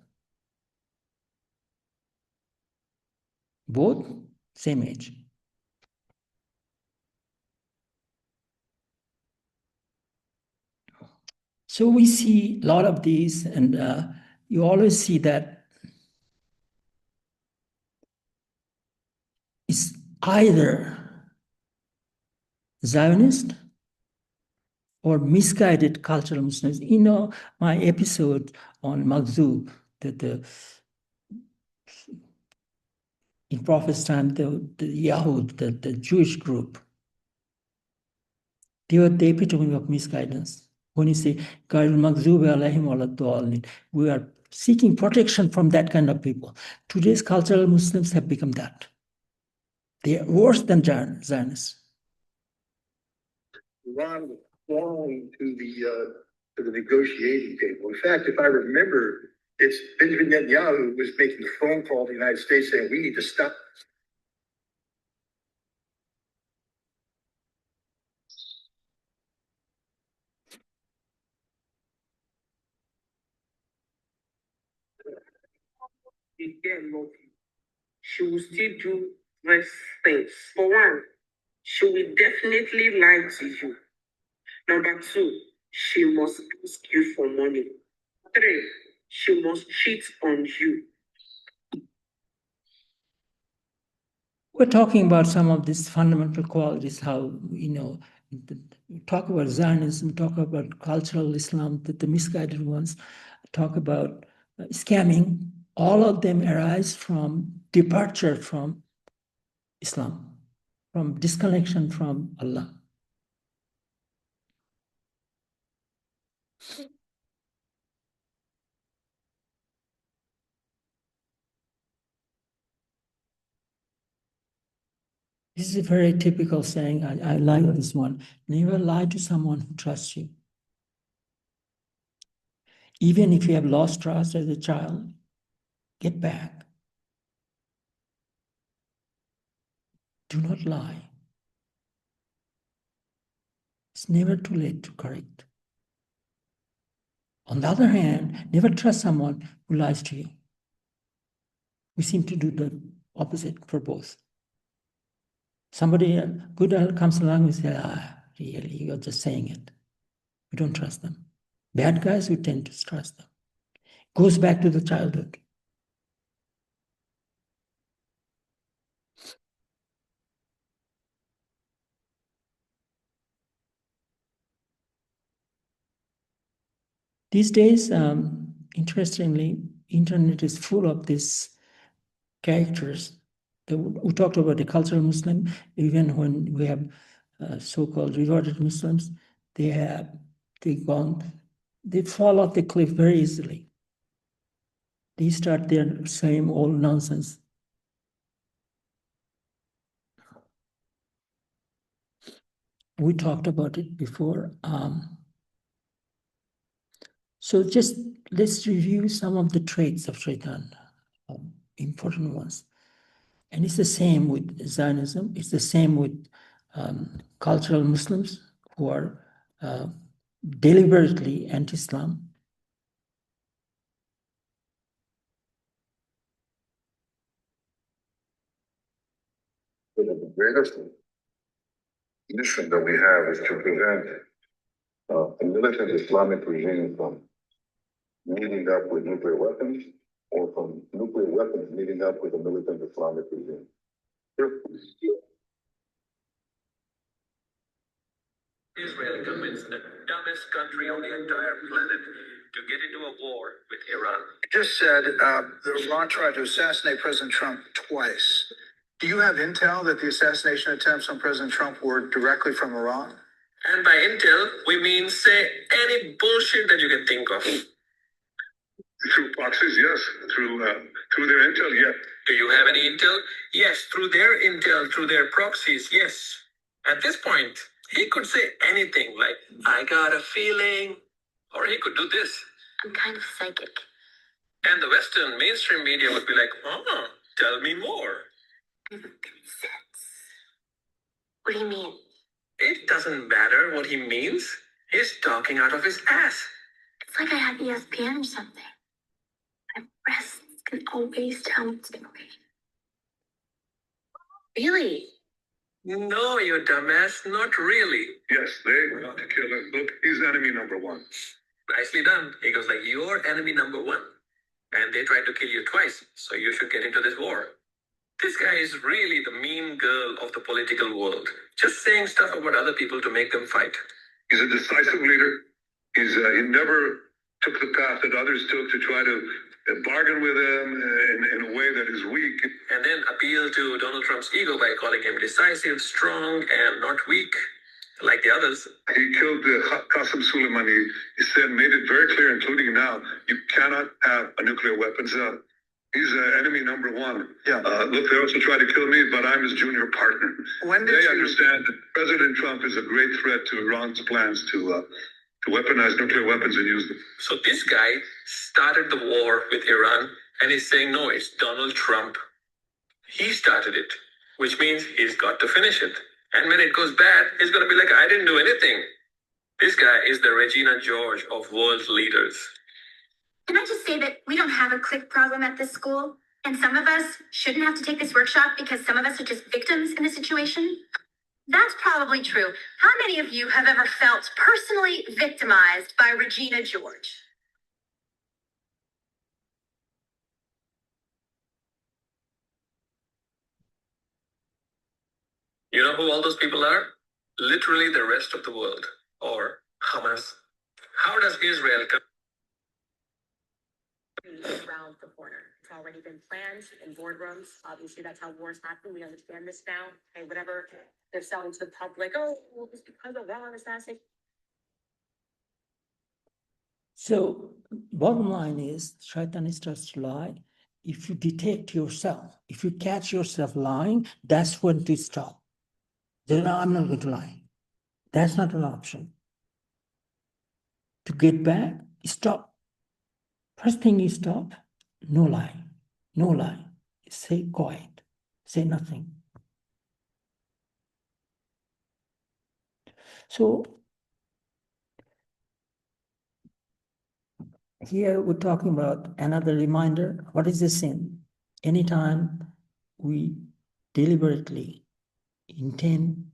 A: Both same age. So we see a lot of these, and you always see that it's either Zionist or misguided cultural Muslims. You know, my episode on Maghzub, that in Prophet's time, the Yahud, the Jewish group, they were the epitome of misguidance. When you say, we are seeking protection from that kind of people. Today's cultural Muslims have become that. They are worse than Zionists.
E: Iran was thrown to the negotiating table. In fact, if I remember, it's Benjamin Netanyahu who was making the phone call to the United States saying, we need to stop.
F: She will still do these things. For one, she will definitely lie to you. Number two, she must ask you for money. 3, she must cheat on you.
A: We're talking about some of these fundamental qualities, how, you know, talk about Zionism, talk about cultural Islam, the misguided ones, talk about scamming. All of them arise from departure from Islam, from disconnection from Allah. This is a very typical saying. I like this one. Never lie to someone who trusts you. Even if you have lost trust as a child, get back. Do not lie. It's never too late to correct. On the other hand, never trust someone who lies to you. We seem to do the opposite for both. Somebody good comes along and says, really, you're just saying it. We don't trust them. Bad guys, we tend to trust them. Goes back to the childhood. These days, interestingly, internet is full of these characters. We talked about the cultural Muslim. Even when we have so-called reverted Muslims, they fall off the cliff very easily. They start their same old nonsense. We talked about it before. So just let's review some of the traits of Shaitan, important ones. And it's the same with Zionism. It's the same with cultural Muslims who are deliberately anti-Islam.
E: The greatest mission that we have is to prevent a militant Islamic regime from meeting up with nuclear weapons or from nuclear weapons meeting up with a militant Islamic regime.
C: Israel convinced the dumbest country on the entire planet to get into a war with Iran.
G: Just said Iran tried to assassinate President Trump twice. Do you have intel that the assassination attempts on President Trump were directly from Iran?
C: And by intel, we mean say any bullshit that you can think of.
E: Through proxies, yes. Through their intel, yeah.
C: Do you have any intel? Yes, through their intel, through their proxies, yes. At this point, he could say anything like, I got a feeling, or he could do this.
B: I'm kind of psychic.
C: And the Western mainstream media would be like, oh, tell me more.
B: Sense. What do you mean?
C: It doesn't matter what he means. He's talking out of his ass.
B: It's like I have ESPN or something. My breasts can always tell what's going on. Really?
C: No, you dumbass, not really.
E: Yes, they want to kill him. Look, he's enemy number one.
C: Nicely done. He goes like, you're enemy number one. And they tried to kill you twice, so you should get into this war. This guy is really the mean girl of the political world. Just saying stuff about other people to make them fight.
E: He's a decisive leader. He never took the path that others took to try to bargain with him in a way that is weak.
C: And then appeal to Donald Trump's ego by calling him decisive, strong, and not weak, like the others.
E: He killed Qasem Soleimani. He said, made it very clear, including now, you cannot have a nuclear weapons. He's enemy number one.
G: Yeah.
E: Look, they also tried to kill me, but I'm his junior partner.
G: When did
E: They
G: you
E: understand that President Trump is a great threat to Iran's plans to weaponize nuclear weapons and use them.
C: So this guy started the war with Iran, and he's saying, no, it's Donald Trump. He started it, which means he's got to finish it. And when it goes bad, he's going to be like, I didn't do anything. This guy is the Regina George of world leaders.
B: Can I just say that we don't have a clique problem at this school? And some of us shouldn't have to take this workshop because some of us are just victims in the situation? That's probably true. How many of you have ever felt personally victimized by Regina George?
C: You know who all those people are? Literally the rest of the world, or Hamas. How does Israel come?
H: Around the corner. It's already been planned in boardrooms. Obviously, that's how wars happen. We understand this now. Okay, whatever they're selling to the public, oh, well, it's because of Iran assassination.
A: So bottom line is, Shaitan starts to lie. If you detect yourself, if you catch yourself lying, that's when to stop. Then I'm not going to lie. That's not an option. To get back, stop. First thing you stop, no lie, no lie. Say quiet, say nothing. So here we're talking about another reminder. What is a sin? Anytime we deliberately intend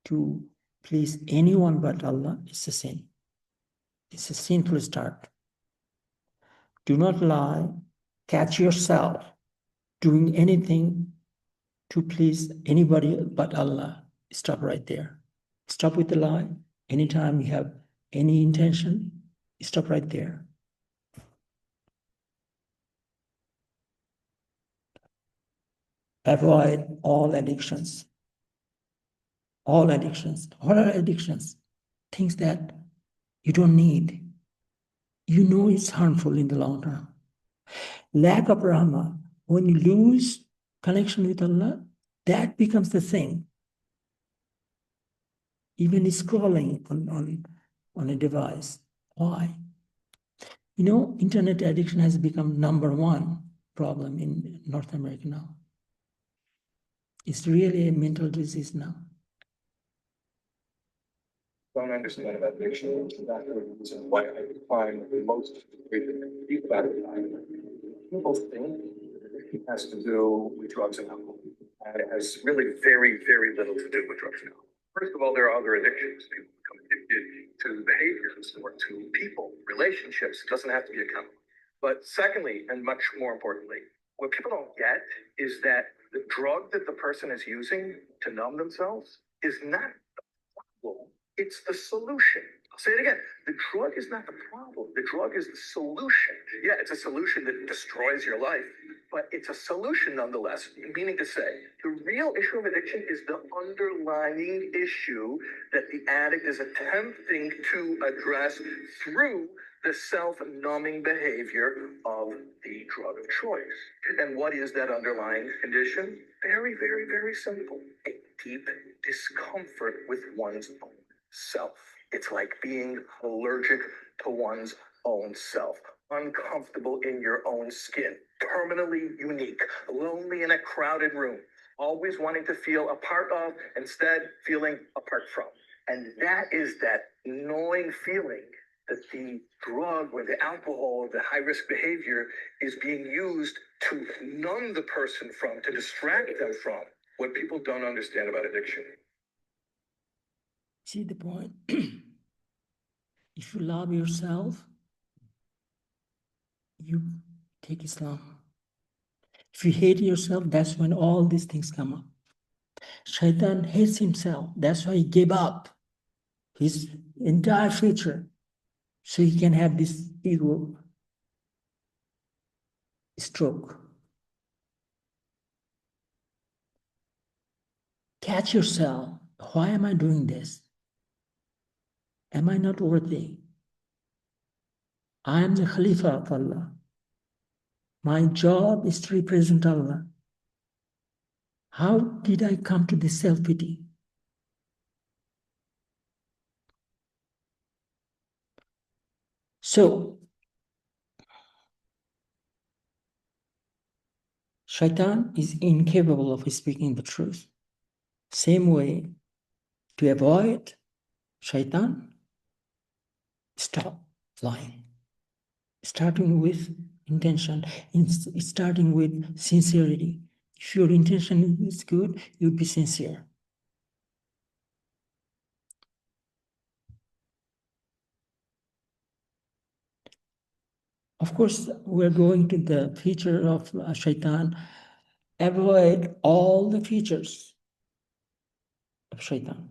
A: to please anyone but Allah, it's a sin. It's a sinful start. Do not lie. Catch yourself doing anything to please anybody but Allah. Stop right there. Stop with the lie. Anytime you have any intention, stop right there. Avoid all addictions. All addictions. What are addictions? Things that you don't need. You know it's harmful in the long term. Lack of rahmah, when you lose connection with Allah, that becomes the thing. Even scrolling on a device. Why? You know, internet addiction has become #1 problem in North America now. It's really a mental disease now.
I: Don't understand about addiction. That's the reason why I find most people about it. People think it has to do with drugs and alcohol. And it has really very, very little to do with drugs and alcohol. First of all, there are other addictions. People become addicted to behaviors or to people, relationships. It doesn't have to be a chemical. But secondly, and much more importantly, what people don't get is that the drug that the person is using to numb themselves is not the problem. It's the solution. I'll say it again. The drug is not the problem. The drug is the solution. Yeah, it's a solution that destroys your life, but it's a solution nonetheless. Meaning to say, the real issue of addiction is the underlying issue that the addict is attempting to address through the self-numbing behavior of the drug of choice. And what is that underlying condition? Very, very, very simple. A deep discomfort with one's own self. It's like being allergic to one's own self, uncomfortable in your own skin, permanently unique, lonely in a crowded room, always wanting to feel a part of, instead feeling apart from. And that is that gnawing feeling that the drug or the alcohol or the high-risk behavior is being used to numb the person from, to distract them from. What people don't understand about addiction.
A: See the point? If you love yourself, you take Islam. If you hate yourself, that's when all these things come up. Shaitan hates himself. That's why he gave up his entire future so he can have this ego stroke. Catch yourself. Why am I doing this? Am I not worthy? I am the Khalifa of Allah. My job is to represent Allah. How did I come to this self-pity? So, Shaitan is incapable of speaking the truth. Same way, to avoid Shaitan, stop lying. Starting with intention, starting with sincerity. If your intention is good, you'll be sincere. Of course, we're going to the feature of Shaitan. Avoid all the features of Shaitan.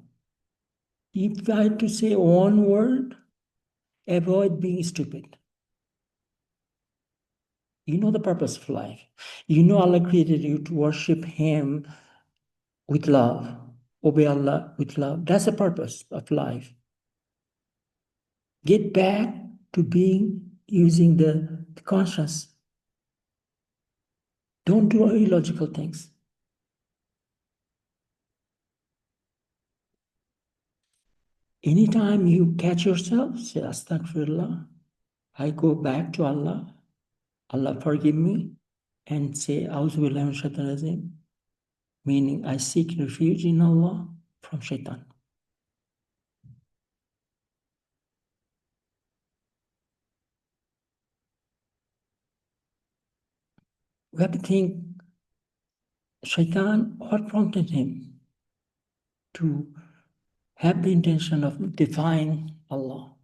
A: If I had to say one word, avoid being stupid. You know the purpose of life. You know Allah created you to worship Him with love, obey Allah with love. That's the purpose of life. Get back to using the conscience. Don't do illogical things. Anytime you catch yourself, say Astaghfirullah. I go back to Allah. Allah forgive me. And say A'udhu billahi minash shaitanir rajim. Meaning I seek refuge in Allah from Shaitan. We have to think, Shaitan, what prompted him to have the intention of defying Allah?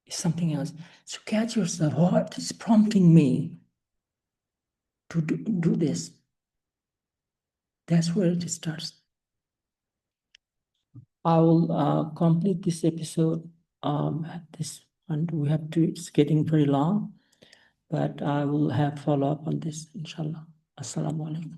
A: It's something else. So catch yourself, what is prompting me to do this? That's where it starts. I will complete this episode. And we have to, it's getting very long, but I will have follow-up on this, inshallah. Assalamu alaikum.